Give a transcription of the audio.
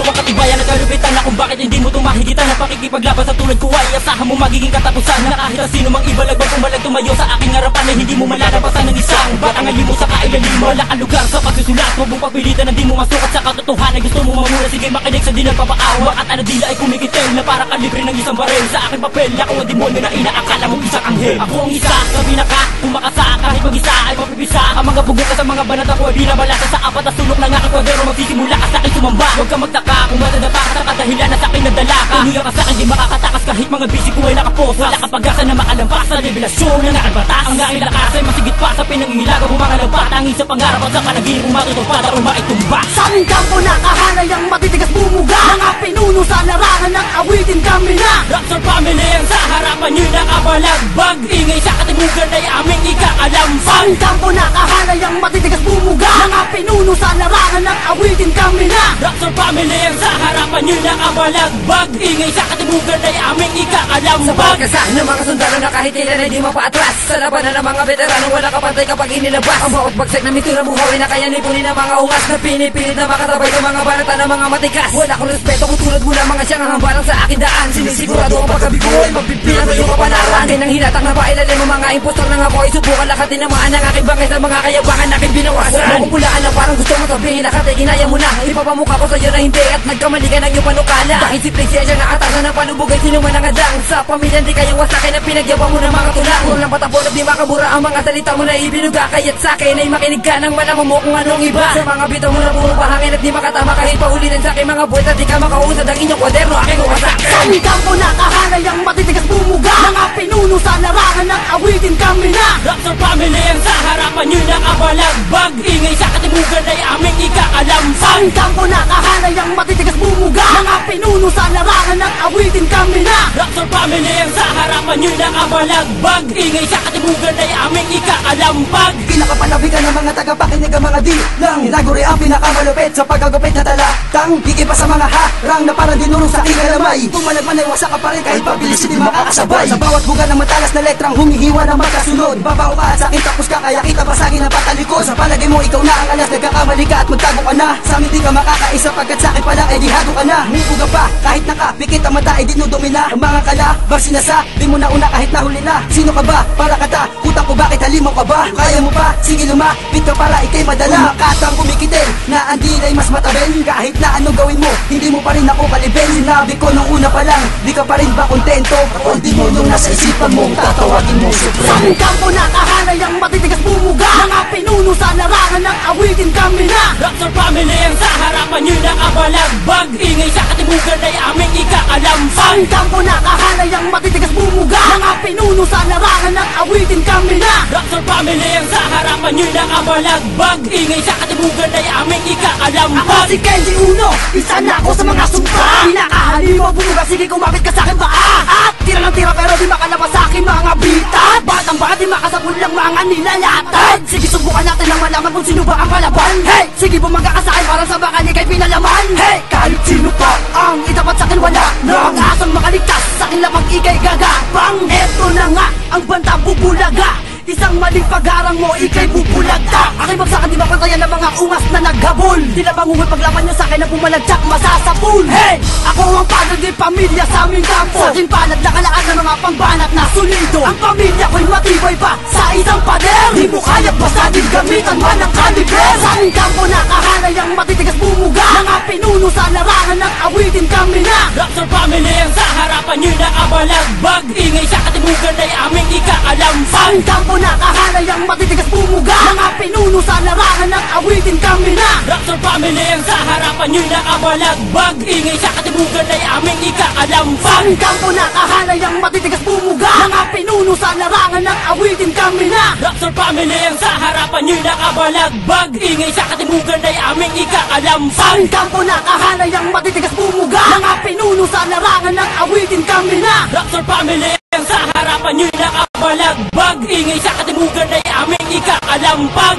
ang katibayan at kalupitan na kung bakit hindi mo tumahigitan na pakikipaglaban sa tulad ko ay asahan mo magiging katapusan na kahit na sino mang ibalagban pumalag tumayo sa aking harapan ay hindi mo malalabasan ng isang batangan mo sa kailalim mo. Wala kang lugar sa pagsusulat, huwag mong pagpilitan na di mo masukat sa katotohanan. Gusto mo mamula, sige makinig sa di nagpapaawa at ano dila ay kumikitil na para kalibre ng isang baril. Sa aking papel, ako ang demonyo na inaakala mong isang anghel. Ako ang isa sa pinaka, tumakasa kahit mag-isa ay mapipisa. Ang mga bugok sa mga banat ako ay binabalasa sa apat na sulok ng aking kwadero. Magsisimula ka sa akin sumamba, huwag kang magtaka kung matadapa ka sa kadahilan na sa akin nadala ka. Tumila ka sa akin di makakatakas kahit mga busy ko ay nakaposa. Wala ka pag-asa na makalampas sa revelasyon na nakabatas. Ang aking lakas ay masigit pa sa pinangingilaga mo mga labat. Ang isa pangarap at sa kanagin kung matutupad o maitumba. Sa aming kampo nakahanay ang matitigas bumuga. Mga pinuno sa larangan ng awitin kami na Rapture Family ang sa harapan nyo nakabalagbag. Ingay sa katimugan ay aming ikakalampag. Sa aming kampo nakahanay ang matitigas bumuga. Mga pinuno sa larangan ng awitin kami na Rapture Family ang sa harapan nyo nakabalagbag. Ingay sa katimugan ay aming ikakalampag. Sa pagkasahan ng mga sundalo na kahit ilan ay di mapaatras. Sa labanan ng mga veterano wala kapantay kapag inilabas. Ang bawat bagsek na mitura buhawi na kaya nipunin ng mga ungas na pinipilit na makatabay ng mga barata ng mga matikas. Wala kong respeto kung tulad mo lang mga siyang hambalang sa akin daan. Sinisigurado ang pagkabigo ay magpipilan sa iyong kapalaran. Din ang hinatang na pailalim ng mga impostor ng ako ay subukan lahat din namaan ang aking bangay sa mga kayabangan aking binawasan. Makupulaan na parang gusto mo sabihin lahat ay ginaya mo na. Ipapamukha ko sa iyo na hindi at nagkamali ka ng iyong panukala. Dahil si Prinsesya na atasan ng panubog ay sino man ang adang. Sa pamilya hindi kayang wasakin na pinagyawa mo ng mga tulang. Walang patapon at di makabura ang mga salita mo na ibinuga. Kaya't sa akin ay makinig ka ng malaman mo kung anong iba. Sa mga bitaw mo na puro bahangin at di makatama kahit paulitin sa aking mga buwet at di ka makausad ang inyong kwaderno aking uwasak. Sa aming kampo nakahanay ang matitigas bumuga. Mga pinuno sa larangan ng awitin kami na Rapture Family ang sa harapan nyo nakabalagbag. Ingay sa katimugan ay aming ikakalampag. Sa aming kampo nakahanay ang matitigas bumuga. Mga pinuno sa larangan ng awitin kami na Rapture Family ang sa harapan nyo nakabalagbag. Ingay sa katimugan ay aming ikakalampag. Pinakapalabigan ng mga tagapakinig ang mga di lang Naguri ang pinakamalupit sa pagkagupit na talatang Gigiba sa mga harang na parang dinurong sa aking kalamay. Pumalag man ay wasak ka pa rin kahit pabilis hindi makakasabay. Sa bawat buga ng matalas na letrang humihiwa ng magkasunod. Babaw ka at sa akin tapos ka kaya kita basagin ang patalikod. Sa palagay mo ikaw na ang alas, nagkakamali ka at magtago ka na. Sa amin di ka makakaisa pagkat sa akin pa lang ay dihago ka na. Humibuga pa kahit nakapikit ang mata ay dinudumi na. Ang mga kalabang sinasabi mo na una kahit nahuli na. Sino ka ba? Para kata utang ko bakit halimaw ka ba? Kaya mo pa? Sige lumapit ka para ikay madala. Makatang kumikitin na ang dilay mas mataben. Kahit na anong gawin mo, hindi mo pa rin ako kalibin. Sinabi ko nung una pa lang, di ka pa rin ba kontento? O di mo nung nasa isipan mo, tatawagin mo Sa supremo. aming kampo nakahanay ang matitigas bumuga. Mga pinuno sa larangan ng awitin kami na Rapture Family ang sa harapan nyo nakabalagbag. Ingay sa katimugan ay aming Sa ikakalampag. aming kampo nakahanay ang matitigas bumuga. Mga pinuno sa larangan ng awitin kami na Rapture Family ang sa harapan nyo nakabalagbag. Ingay sa katimugan ay aming Ako ikakalampag. si Kenji Uno, isa na ako sa mga sumpa. Pinakahalimaw bumuga, sige kumapit ka sa akin ba? At tira ng tira pero di makalabas sa akin mga bitat. Batang bata di makasabol lang mga nilalatad. Sige subukan natin ang malaman kung sino ba ang kalaban. Hey, sige bumangga ka sa akin para sa baka kay pinalaman. Hey, kahit sino pa ang itapat sa akin wala nang asang makaligtas sa akin lang pag ikay gagapang. Eto na nga ang banta bubulaga. Isang maling pagharang mo, ikay bubulagta. Aking bagsakan di mapantayan ng mga ungas na naghabol. Tila bangungoy paglaban nyo sa akin na pumalagtsak masasapul. Hey! Ako ang padre di pamilya sa aming kampo. Sa aking palad nakalaan ng mga pangbanat na solido. Ang pamilya ko'y matibay pa sa isang pader. Di mo kaya basadin gamitan man ang kalibre. Sa aming kampo nakahanay ang matitigas bumuga. Mga pinuno sa larangan ng awitin kami na Rapture Family ang sa harapan nyo nakabalagbag. Ingay sa katimugan ay aming ikakalampag. Sa aming kampo nakahanay ang matitigas bumuga. Mga pinuno sa larangan ng awitin kami na Rapture Family ang sa harapan nyo nakabalagbag. Ingay sa katimugan ay aming Sa ikakalampag. aming kampo nakahanay ang matitigas bumuga. Mga pinuno sa larangan ng awitin kami na Rapture Family ang sa harapan nyo nakabalagbag. Ingay sa katimugan ay aming Sa ikakalampag. aming kampo nakahanay ang matitigas bumuga. Mga pinuno sa larangan ng awitin kami na Rapture Family ang sa harapan nyo nakabalagbag. Ingay sa katimugan ay aming ikakalampag.